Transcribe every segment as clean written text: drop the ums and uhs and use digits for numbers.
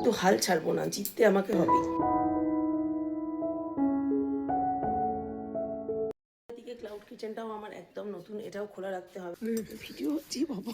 তো হাল ছাড়বো না, জিততে আমাকে হবে। এদিকে ক্লাউড কিচেনটাও আমার একদম নতুন, এটাও খোলা রাখতে হবে। ভিডিও হচ্ছে বাবা।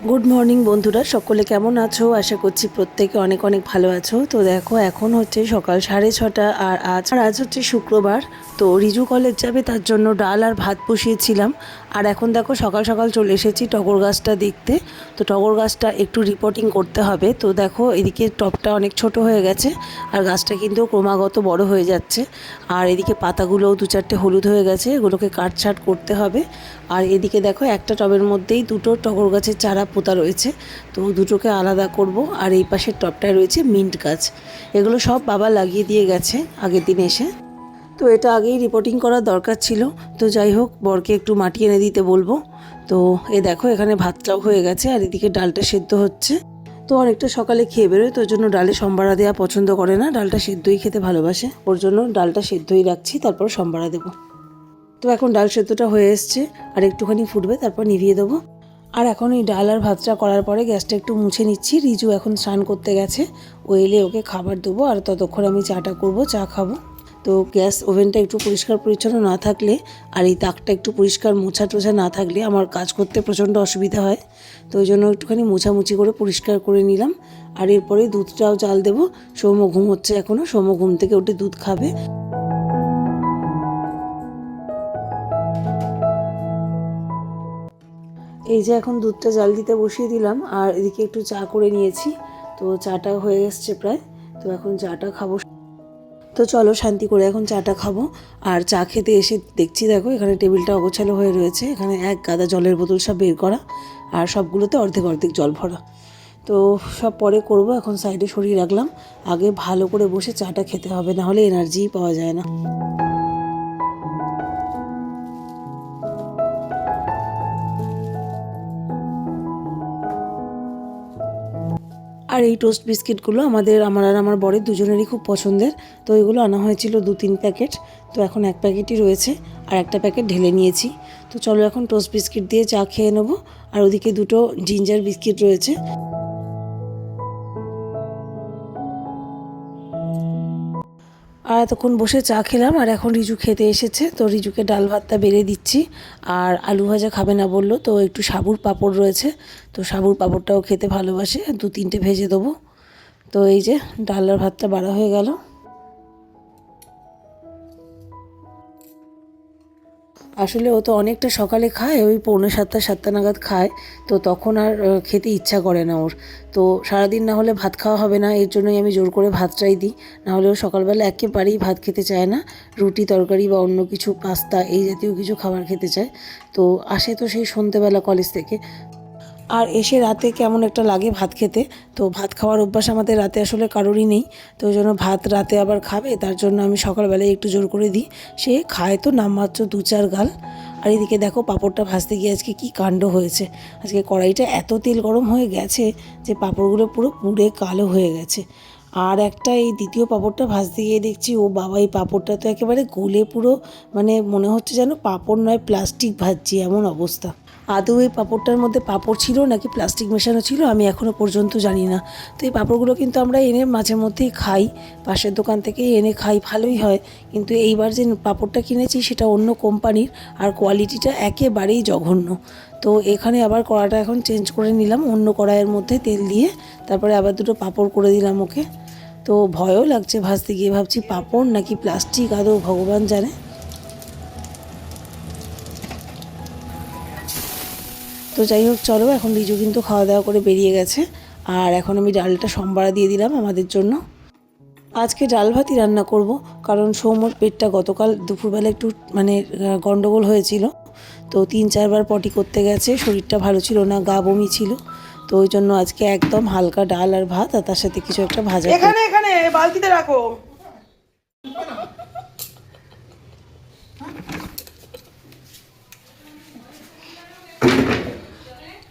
গুড মর্নিং বন্ধুরা, সকলে কেমন আছো? আশা করছি প্রত্যেকে অনেক অনেক ভালো আছো। তো দেখো এখন হচ্ছে সকাল 6:30 আর আজ হচ্ছে শুক্রবার। তো রিজু কলেজ যাবে, তার জন্য ডাল আর ভাত বসিয়েছিলাম। আর এখন দেখো সকাল সকাল চলে এসেছি টগর গাছটা দেখতে। তো টগর গাছটা একটু রিপোর্টিং করতে হবে। তো দেখো এদিকে টবটা অনেক ছোট হয়ে গেছে আর গাছটা কিন্তু ক্রমাগত বড় হয়ে যাচ্ছে। আর এদিকে পাতাগুলোও 2-4টে হলুদ হয়ে গেছে, এগুলোকে কাটছাট করতে হবে। আর এদিকে দেখো একটা টবের মধ্যেই দুটো টগর গাছের চারা পোতা রয়েছে, তো দুটোকে আলাদা করব। আর এই পাশের টবটায় রয়েছে মিন্ট গাছ, এগুলো সব বাবা লাগিয়ে দিয়ে গেছে আগের দিন এসে। তো এটা আগেই রিপোর্টিং করার দরকার ছিল। তো যাই হোক, বরকে একটু মাটি এনে দিতে বলবো। তো এ দেখো এখানে ভাতটাও হয়ে গেছে আর এদিকে ডালটা সেদ্ধ হচ্ছে। তো অনেকটা সকালে খেয়ে বেরোয়, তো ওর জন্য ডালে সম্বারা দেওয়া পছন্দ করে না, ডালটা সেদ্ধই খেতে ভালোবাসে। ওর জন্য ডালটা সেদ্ধই রাখছি, তারপর সম্বারা দেবো। তো এখন ডাল সেদ্ধটা হয়ে এসছে, আর একটুখানি ফুটবে, তারপর নিভিয়ে দেবো। আর এখন এই ডাল আর ভাতটা করার পরে গ্যাসটা একটু মুছে নিচ্ছি। রিজু এখন স্নান করতে গেছে, ও এলে ওকে খাবার দেবো, আর ততক্ষণ আমি চাটা করব, চা খাবো। তো গ্যাস ওভেনটা একটু পরিষ্কার পরিচ্ছন্ন না থাকলে আর এই তাকটা একটু পরিষ্কার মোছা টোছা না থাকলে আমার কাজ করতে প্রচণ্ড অসুবিধা হয়। তো ওই জন্য একটুখানি মোছামুছি করে পরিষ্কার করে নিলাম। আর এরপরে দুধটাও জাল দেবো। সৌম্য ঘুম হচ্ছে এখনও, সৌম্য ঘুম থেকে উঠে দুধ খাবে। এই যে এখন দুধটা জাল দিতে বসিয়ে দিলাম, আর এদিকে একটু চা করে নিয়েছি। তো চাটা হয়ে এসছে প্রায়, তো এখন চাটা খাবো। তো চলো শান্তি করে এখন চাটা খাবো। আর চা খেতে এসে দেখছি দেখো এখানে টেবিলটা অগোছালো হয়ে রয়েছে, এখানে এক গাদা জলের বোতল সব বের করা, আর সবগুলোতে অর্ধেক অর্ধেক জল ভরা। তো সব পরে করব, এখন সাইডে সরিয়ে রাখলাম। আগে ভালো করে বসে চাটা খেতে হবে, নাহলে এনার্জিই পাওয়া যায় না। আর এই টোস্ট বিস্কিটগুলো আমার আর আমার বরের দুজনেরই খুব পছন্দের। তো এগুলো আনা হয়েছিল 2-3 প্যাকেট। তো এখন এক প্যাকেটই রয়েছে, আর একটা প্যাকেট ঢেলে নিয়েছি। তো চলো এখন টোস্ট বিস্কিট দিয়ে চা খেয়ে নেবো। আর ওদিকে দুটো জিঞ্জার বিস্কিট রয়েছে। আর এতক্ষণ বসে চা খেলাম, আর এখন রিজু খেতে এসেছে। তো রিজুকে ডাল ভাতটা বেড়ে দিচ্ছি। আর আলু ভাজা খাবে না বললো, তো একটু সাবুর পাঁপড় রয়েছে, তো সাবুর পাঁপড়টাও খেতে ভালোবাসে, 2-3টে ভেজে দেবো। তো এই যে ডাল আর ভাতটা বাড়া হয়ে গেল। আসলে ও তো অনেকটা সকালে খায়, ওই 6:45-7টা নাগাদ খায়। তো তখন আর খেতে ইচ্ছা করে না ওর। তো সারাদিন না হলে ভাত খাওয়া হবে না, এর জন্যই আমি জোর করে ভাতটাই দিই। নাহলে ও সকালবেলা একেবারেই ভাত খেতে চায় না, রুটি তরকারি বা অন্য কিছু পাস্তা এই জাতীয় কিছু খাবার খেতে চায়। তো আসে তো সেই সন্ধ্যেবেলা কলেজ থেকে, আর এসে রাতে কেমন একটা লাগে ভাত খেতে। তো ভাত খাওয়ার অভ্যাস আমাদের রাতে আসলে কারোরই নেই। তো ওই জন্য ভাত রাতে আবার খাবে, তার জন্য আমি সকালবেলায় একটু জোর করে দিই। সে খায় তো নামমাত্র 2-4 গাল। আর এদিকে দেখো পাঁপড়টা ভাজতে গিয়ে আজকে কী কাণ্ড হয়েছে। আজকে কড়াইটা এত তেল গরম হয়ে গেছে যে পাঁপড়গুলো পুরো পুড়ে কালো হয়ে গেছে। আর একটা এই দ্বিতীয় পাঁপড়টা ভাজতে গিয়ে দেখছি, ও বাবা, এই পাঁপড়টা তো একেবারে গলে পুরো, মানে মনে হচ্ছে যেন পাঁপড় নয় প্লাস্টিক ভাজছি, এমন অবস্থা। আদৌ এই পাঁপড়টার মধ্যে পাঁপড় ছিল নাকি প্লাস্টিক মেশানো ছিল আমি এখনও পর্যন্ত জানি না। তো এই পাঁপড়গুলো কিন্তু আমরা এনে মাঝে মধ্যেই খাই, পাশের দোকান থেকেই এনে খাই, ভালোই হয়। কিন্তু এইবার যে পাঁপড়টা কিনেছি সেটা অন্য কোম্পানির, আর কোয়ালিটিটা একেবারেই জঘন্য। তো এখানে আবার কড়াটা এখন চেঞ্জ করে নিলাম, অন্য কড়াইয়ের মধ্যে তেল দিয়ে তারপরে আবার দুটো পাঁপড় করে দিলাম ওকে। তো ভয়ও লাগছে ভাজতে গিয়ে, ভাবছি পাঁপড় নাকি প্লাস্টিক আদৌ ভগবান জানে। তো যাই হোক চলো, এখন রিজু কিন্তু খাওয়া দাওয়া করে বেরিয়ে গেছে। আর এখন আমি ডালটা সম্বারা দিয়ে দিলাম আমাদের জন্য। আজকে ডাল ভাতই রান্না করব, কারণ সৌম্যর পেটটা গতকাল দুপুরবেলা একটু মানে গন্ডগোল হয়েছিল। তো 3-4 বার পটি করতে গেছে, শরীরটা ভালো ছিল না, গা বমি ছিল। তো ওই জন্য আজকে একদম হালকা ডাল আর ভাত, আর তার সাথে কিছু একটা ভাজা। এখানে এখানে বালতিতে রাখো।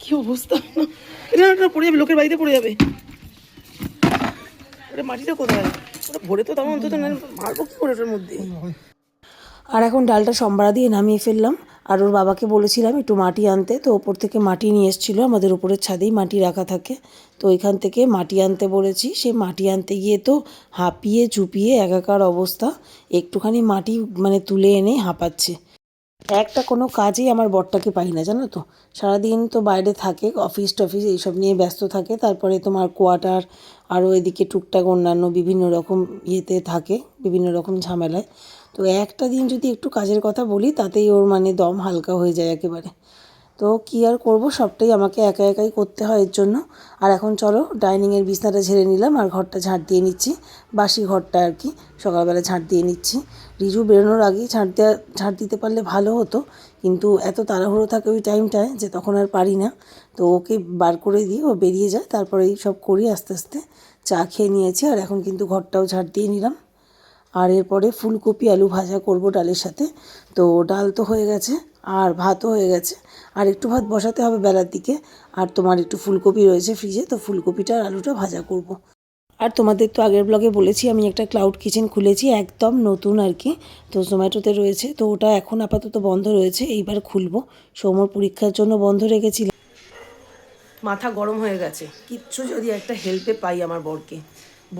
কি অবস্থা! এটা পড়ে যাবে, লোকের বাড়িতে পড়ে যাবে। ওটা মাটিটা কোথায়? ওটা ভরে তো তেমন অন্তত মারবো কি করে ওটার মধ্যে। আর এখন ডালটা সম্বারা দিয়ে নামিয়ে ফেললাম। আর ওর বাবাকে বলেছিলাম একটু মাটি আনতে, তো ওপর থেকে মাটি নিয়ে এসেছিলো, আমাদের উপরের ছাদেই মাটি রাখা থাকে, তো ওইখান থেকে মাটি আনতে বলেছি। সেই মাটি আনতে গিয়ে তো হাঁপিয়ে চুপিয়ে একাকার অবস্থা, একটুখানি মাটি মানে তুলে এনে হাঁপাচ্ছে। একটা কোনো কাজেই আমার বরটাকে পাই না, জানো তো। সারাদিন তো বাইরে থাকে, অফিস টফিস এইসব নিয়ে ব্যস্ত থাকে, তারপরে তোমার কোয়ার্টার আরও এদিকে টুকটাক অন্যান্য বিভিন্ন রকম ইয়েতে থাকে, বিভিন্ন রকম ঝামেলায়। তো একটা দিন যদি একটু কাজের কথা বলি তাতেই ওর মানে দম হালকা হয়ে যায় একেবারে। তো কী আর করব, সবটাই আমাকে একা একাই করতে হয় এর জন্য। আর এখন চলো ডাইনিংয়ের বিছনাটা ঝেড়ে নিলাম আর ঘরটা ঝাঁট দিয়ে নিচ্ছি, বাসি ঘরটা আর কি, সকালবেলা ঝাঁট দিয়ে নিচ্ছি। রিজু বেরোনোর আগেই ঝাঁট দিতে পারলে ভালো হতো, কিন্তু এত তাড়াহুড়ো থাকে ওই টাইমটায় যে তখন আর পারি না। তো ওকে বার করে দিয়ে ও বেরিয়ে যায়, তারপরে এই সব করি আস্তে আস্তে। চা খেয়ে নিয়েছি আর এখন কিন্তু ঘরটাও ঝাঁট দিয়ে নিলাম। আর এরপরে ফুলকপি আলু ভাজা করব ডালের সাথে। তো ডাল তো হয়ে গেছে আর ভাতও হয়ে গেছে, আর একটু ভাত বসাতে হবে বেলার দিকে। আর তোমার একটু ফুলকপি রয়েছে ফ্রিজে, তো ফুলকপিটা আর আলুটা ভাজা করব। আর তোমাদের তো আগের ব্লগে বলেছি আমি একটা ক্লাউড কিচেন খুলেছি, একদম নতুন আর কি। তো জোম্যাটোতে রয়েছে, তো ওটা এখন আপাতত বন্ধ রয়েছে, এইবার খুলবো। সৌম্যর পরীক্ষার জন্য বন্ধ রেখেছিলাম। মাথা গরম হয়ে গেছে, কিচ্ছু যদি একটা হেল্পে পাই আমার বরকে।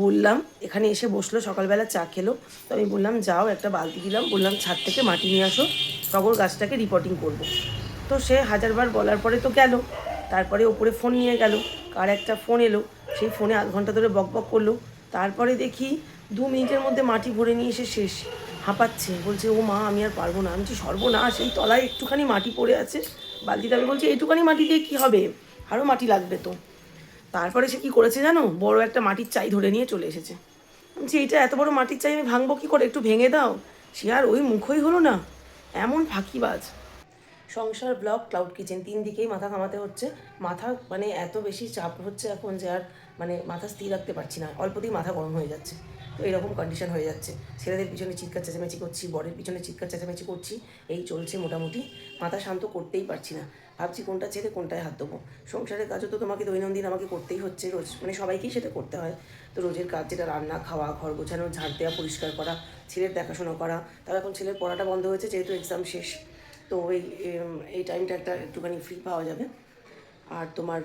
বললাম, এখানে এসে বসলো, সকালবেলা চা খেলো, তো আমি বললাম যাও একটা বালতি দিলাম, বললাম ছাদ থেকে মাটি নিয়ে আসো, টগর গাছটাকে রিপোর্টিং করব। তো সে হাজারবার বলার পরে তো গেল। তারপরে ওপরে ফোন নিয়ে গেল, কার একটা ফোন এলো, সেই ফোনে আধ ঘন্টা ধরে বক বক করলো। তারপরে দেখি 2 মিনিটের মধ্যে মাটি ভরে নিয়ে এসে শেষ, হাঁপাচ্ছে, বলছে ও মা আমি আর পারবো না। আমি বলছি সর্বনাশ, সেই তলায় একটুখানি মাটি পড়ে আছে বালতিতে। আমি বলছি এইটুখানি মাটি দিয়ে কী হবে, আরও মাটি লাগবে তো। তারপরে সে কী করেছে জানো, বড় একটা মাটির চাই ধরে নিয়ে চলে এসেছে। বলছি এইটা এত বড় মাটির চাই আমি ভাঙবো কী করে, একটু ভেঙে দাও। সে আর ওই মুখই হলো না, এমন ফাঁকিবাজ। সংসার, ব্লগ, ক্লাউড কিচেন, 3 দিকেই মাথা ঘামাতে হচ্ছে। মাথা মানে এত বেশি চাপ হচ্ছে এখন যে আর মানে মাথা স্থির রাখতে পারছি না, অল্পতেই মাথা গরম হয়ে যাচ্ছে। তো এরকম কন্ডিশন হয়ে যাচ্ছে, ছেলেদের পিছনে চিৎকার চেঁচামেচি করছি, বরের পিছনে চিৎকার চেঁচামেচি করছি, এই চলছে মোটামুটি। মাথা শান্ত করতেই পারছি না, ভাবছি কোনটা ছেড়ে কোনটায় হাত দেবো। সংসারের কাজও তো তোমাকে দৈনন্দিন আমাকে করতেই হচ্ছে, রোজ মানে সবাইকেই সেটা করতে হয়। তো রোজের কাজ যেটা রান্না, খাওয়া, ঘর গোছানো, ঝাড় দেওয়া, পরিষ্কার করা, ছেলের দেখাশোনা করা। তাও এখন ছেলের পড়াটা বন্ধ হয়েছে যেহেতু এক্সাম শেষ, তো এই টাইমটা একটা একটুখানি ফ্রি পাওয়া যাবে। আর তোমার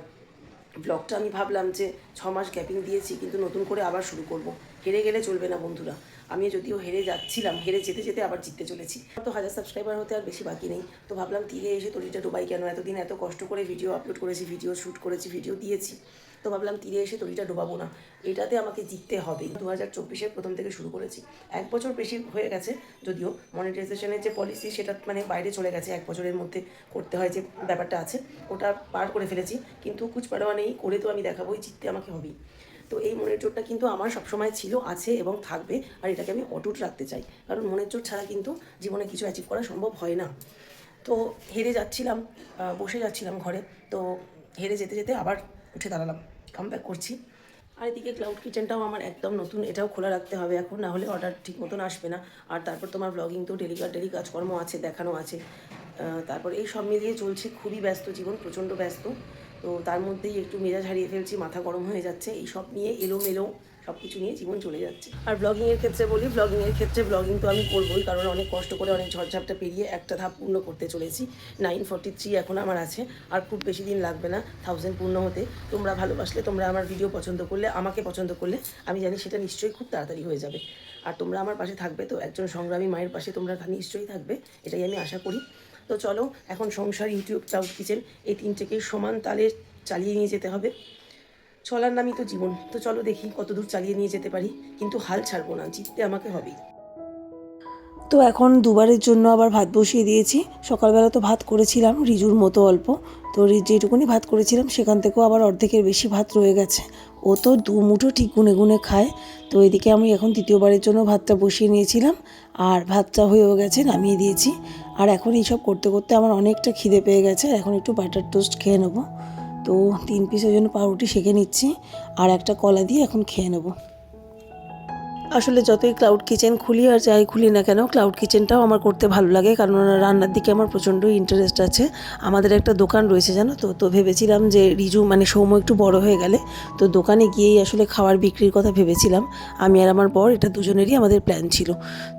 ব্লগটা আমি ভাবলাম যে 6 মাস গ্যাপিং দিয়েছি, কিন্তু নতুন করে আবার শুরু করব। হেরে গেলে চলবে না বন্ধুরা, আমি যদিও হেরে যাচ্ছিলাম, হেরে যেতে যেতে আবার জিততে চলেছি। তো 1000 সাবস্ক্রাইবার হতে আর বেশি বাকি নেই, তো ভাবলাম তীরে এসে তরিটা ডোবাই কেন, এতদিন এত কষ্ট করে ভিডিও আপলোড করেছি, ভিডিও শ্যুট করেছি, ভিডিও দিয়েছি, তো ভাবলাম তীরে এসে তরিটা ডোবাবো না, এটাতে আমাকে জিততে হবে। 2024-এর প্রথম থেকে শুরু করেছি, 1 বছর বেশি হয়ে গেছে, যদিও মনিটাইজেশনের যে পলিসি সেটা মানে বাইরে চলে গেছে, 1 বছরের মধ্যে করতে হয় যে ব্যাপারটা আছে, ওটা পার করে ফেলেছি। কিন্তু কুছ পারোয়া নেই, করে তো আমি দেখাবোই, জিততে আমাকে হবেই। তো এই মনের জোরটা কিন্তু আমার সবসময় ছিল, আছে এবং থাকবে, আর এটাকে আমি অটুট রাখতে চাই, কারণ মনের জোর ছাড়া কিন্তু জীবনে কিছু অ্যাচিভ করা সম্ভব হয় না। তো হেরে যাচ্ছিলাম, বসে যাচ্ছিলাম ঘরে, তো হেরে যেতে যেতে আবার উঠে দাঁড়ালাম, কামব্যাক করছি। আর এদিকে ক্লাউড কিচেনটাও আমার একদম নতুন, এটাও খোলা রাখতে হবে এখন, না হলে অর্ডার ঠিক মতন আসবে না। আর তারপর তোমার ব্লগিং তো ডেলি কাজকর্ম আছে, দেখানো আছে। তারপর এই সব মিলিয়ে চলছে, খুবই ব্যস্ত জীবন, প্রচণ্ড ব্যস্ত। তো তার মধ্যেই একটু মেজাজ হারিয়ে ফেলছি, মাথা গরম হয়ে যাচ্ছে, এই সব নিয়ে এলোমেলো সব কিছু নিয়ে জীবন চলে যাচ্ছে। আর ব্লগিংয়ের ক্ষেত্রে বলি, ব্লগিং তো আমি করবোই, কারণ অনেক কষ্ট করে অনেক ঝড়ঝাপটা পেরিয়ে একটা ধাপ পূর্ণ করতে চলেছি। 943 এখন আমার আছে, আর খুব বেশি দিন লাগবে না 1000 পূর্ণ হতে। তোমরা ভালোবাসলে, তোমরা আমার ভিডিও পছন্দ করলে, আমাকে পছন্দ করলে, আমি জানি সেটা নিশ্চয়ই খুব তাড়াতাড়ি হয়ে যাবে। আর তোমরা আমার পাশে থাকবে, তো একজন সংগ্রামী মায়ের পাশে তোমরা নিশ্চয়ই থাকবে, এটাই আমি আশা করি। তো চলো এখন সংসার, ইউটিউব, ক্লাউড কিচেন, এই 3টেকেই সমান তালে চালিয়ে নিয়ে যেতে হবে। চলার নামই তো জীবন, তো চলো দেখি কতদূর চালিয়ে নিয়ে যেতে পারি, কিন্তু হাল ছাড়বো না, জিততে আমাকে হবেই। তো এখন দুবারের জন্য আবার ভাত বসিয়ে দিয়েছি। সকালবেলা তো ভাত করেছিলাম রিজুর মতো অল্প, তো যেটুকুনি ভাত করেছিলাম সেখান থেকেও আবার অর্ধেকের বেশি ভাত রয়ে গেছে। ও তো 2 মুঠো ঠিক গুনে গুনে খায়। তো এদিকে আমি এখন 3য়বারের জন্য ভাতটা বসিয়ে নিয়েছিলাম, আর ভাতটা হয়েও গেছে, নামিয়ে দিয়েছি। আর এখন এইসব করতে করতে আমার অনেকটা খিদে পেয়ে গেছে, এখন একটু বাটার টোস্ট খেয়ে নেবো। তো 3 পিসের জন্য পাউরুটি সেঁকে নিচ্ছি, আর একটা কলা দিয়ে এখন খেয়ে নেবো। আসলে যতই ক্লাউড কিচেন খুলি আর যাই খুলি না কেন, ক্লাউড কিচেনটাও আমার করতে ভালো লাগে, কারণ রান্নার দিকে আমার প্রচণ্ড ইন্টারেস্ট আছে। আমাদের একটা দোকান রয়েছে জানো তো, তো ভেবেছিলাম যে রিজু মানে সৌম্য একটু বড় হয়ে গেলে তো দোকানে গিয়েই আসলে খাবার বিক্রির কথা ভেবেছিলাম। আমি আর আমার বর, এটা দুজনেরই আমাদের প্ল্যান ছিল।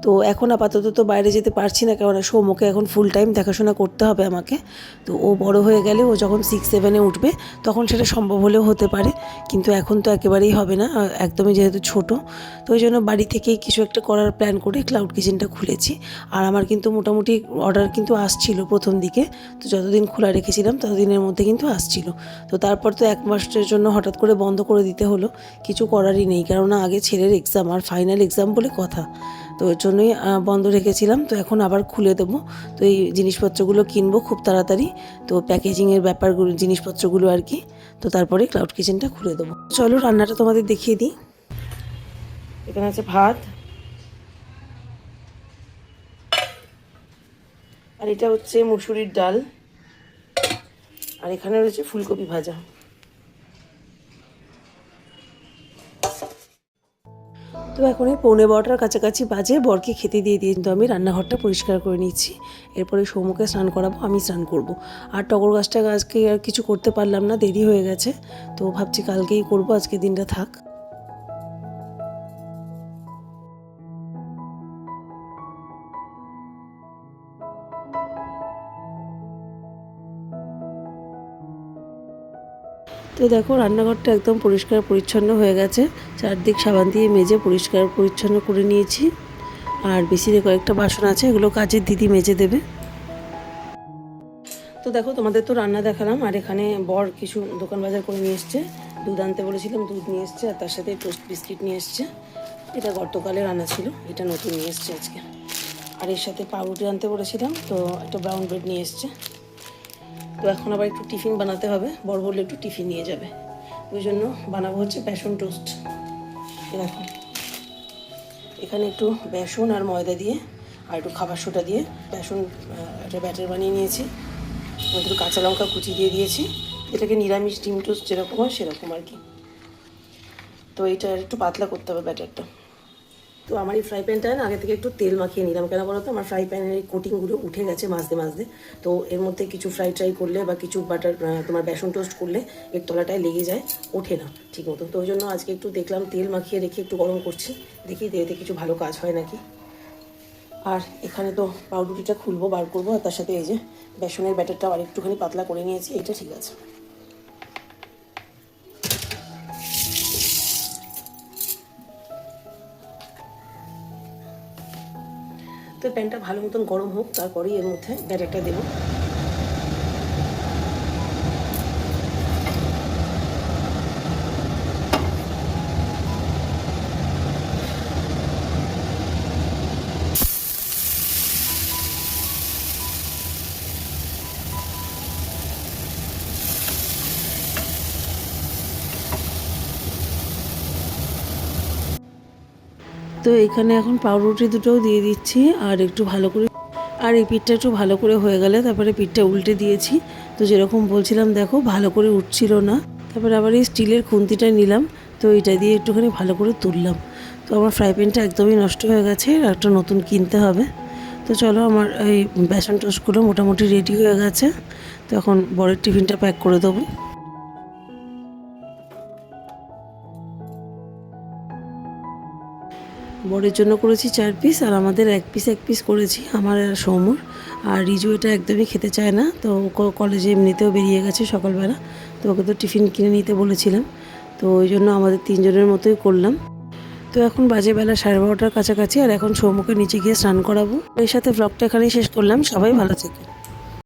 তো এখন আপাতত তো বাইরে যেতে পারছি না, কারণ সৌম্যকে এখন ফুল টাইম দেখাশোনা করতে হবে আমাকে। তো ও বড় হয়ে গেলে, ও যখন 6-7-এ উঠবে তখন সেটা সম্ভব হলেও হতে পারে, কিন্তু এখন তো একেবারেই হবে না, একদমই যেহেতু ছোট। তো ওই জন্য বাড়ি থেকেই কিছু একটা করার প্ল্যান করে ক্লাউড কিচেনটা খুলেছি। আর আমার কিন্তু মোটামুটি অর্ডার কিন্তু আসছিল প্রথম দিকে, তো যতদিন খোলা রেখেছিলাম ততদিনের মধ্যে কিন্তু আসছিল। তো তারপর তো 1 মাসের জন্য হঠাৎ করে বন্ধ করে দিতে হলো, কিছু করারই নেই, কেননা আগে ছেলের এক্সাম আর ফাইনাল এক্সাম বলে কথা। তো ওর জন্যই বন্ধ রেখেছিলাম। তো এখন আবার খুলে দেবো। তো এই জিনিসপত্রগুলো কিনবো খুব তাড়াতাড়ি, তো প্যাকেজিংয়ের ব্যাপারগুলো, জিনিসপত্রগুলো আর কি। তো তারপরে ক্লাউড কিচেনটা খুলে দেবো। চলো রান্নাটা তোমাদের দেখিয়ে দিই। এখানে আছে ভাত, আর এটা হচ্ছে মুসুরির ডাল, আর এখানে রয়েছে ফুলকপি ভাজা। তো এখন এই 11:15টার কাছাকাছি বাজে, বরকে খেতে দিয়ে কিন্তু আমি রান্নাঘরটা পরিষ্কার করে নিচ্ছি। এরপরে সৌম্যকে স্নান করাবো, আমি স্নান করব। আর টগর গাছটা আজকে আর কিছু করতে পারলাম না, দেরি হয়ে গেছে, তো ভাবছি কালকেই করব, আজকে দিনটা থাক। তো দেখো রান্নাঘরটা একদম পরিষ্কার পরিচ্ছন্ন হয়ে গেছে, চারদিক সাবান দিয়ে মেজে পরিষ্কার পরিচ্ছন্ন করে নিয়েছি। আর বেসিনে কয়েকটা বাসন আছে, এগুলো কাজের দিদি মেজে দেবে। তো দেখো তোমাদের তো রান্না দেখালাম, আর এখানে বর কিছু দোকান বাজার করে নিয়ে এসছে। দুধ আনতে বলেছিলাম, দুধ নিয়ে এসছে, আর তার সাথে টোস্ট বিস্কিট নিয়ে এসছে। এটা গতকালের আনা ছিল, এটা নতুন নিয়ে এসছে আজকে। আর এর সাথে পাউরুটি আনতে বলেছিলাম, তো একটা ব্রাউন ব্রেড নিয়ে এসছে। তো এখন আবার একটু টিফিন বানাতে হবে, বর বললে একটু টিফিন নিয়ে যাবে, ওই জন্য বানাবো হচ্ছে বেসন টোস্ট। এরকম এখানে একটু বেসন আর ময়দা দিয়ে আর একটু খাবার সোডা দিয়ে বেসন একটা ব্যাটার বানিয়ে নিয়েছি। একটু কাঁচা লঙ্কা কুচি দিয়ে দিয়েছি, এটাকে নিরামিষ ডিম টোস্ট যেরকম হয় সেরকম আর কি। তো এটা একটু পাতলা করতে হবে ব্যাটারটা। তো আমার এই ফ্রাই প্যানটা না আগে থেকে একটু তেল মাখিয়ে নিলাম, কেন বলো তো, আমার ফ্রাই প্যানের এই কোটিংগুলো উঠে গেছে মাঝে মাঝে। তো এর মধ্যে কিছু ট্রাই করলে বা কিছু বাটার তোমার বেসন টোস্ট করলে এর তলাটায় লেগে যায়, ওঠে না ঠিক মতো। তো ওই জন্য আজকে একটু দেখলাম তেল মাখিয়ে রেখে একটু গরম করছি, দেখি এতে কিছু ভালো কাজ হয় নাকি। আর এখানে তো পাউরুটিটা খুলবো, বার করবো, আর তার সাথে এই যে বেসনের ব্যাটারটাও আর একটুখানি পাতলা করে নিয়েছি, এটা ঠিক আছে। তো প্যানটা ভালো মতন গরম হোক, তারপরেই এর মধ্যে ব্যাটারটা দেবো। তো এখানে এখন পাউরুটি দুটোও দিয়ে দিচ্ছি, আর একটু ভালো করে, আর এই পিঠটা একটু ভালো করে হয়ে গেলে তারপরে পিঠটা উল্টে দিয়েছি। তো যেরকম বলছিলাম দেখো ভালো করে উঠছিল না, তারপরে আবার এই স্টিলের খুন্তিটা নিলাম, তো এটা দিয়ে একটুখানি ভালো করে তুললাম। তো আমার ফ্রাই প্যানটা একদমই নষ্ট হয়ে গেছে, আর একটা নতুন কিনতে হবে। তো চলো আমার এই বেসন টোস্টগুলো মোটামুটি রেডি হয়ে গেছে। তো এখন বরের টিফিনটা প্যাক করে দেবো। বরের জন্য করেছি 4 পিস, আর আমাদের 1 পিস করেছি, আমার আর সৌমুর। আর রিজু এটা একদমই খেতে চায় না, তো কলেজে এমনিতেও বেরিয়ে গেছে সকালবেলা, তো ওকে তো টিফিন কিনে নিতে বলেছিলাম, তো ওই জন্য আমাদের 3 জনের মতোই করলাম। তো এখন বাজে বেলা 12:30টার কাছাকাছি, আর এখন সৌমুকে নিচে গিয়ে স্নান করাবো। এর সাথে ব্লগটা এখানেই শেষ করলাম, সবাই ভালো থেকো।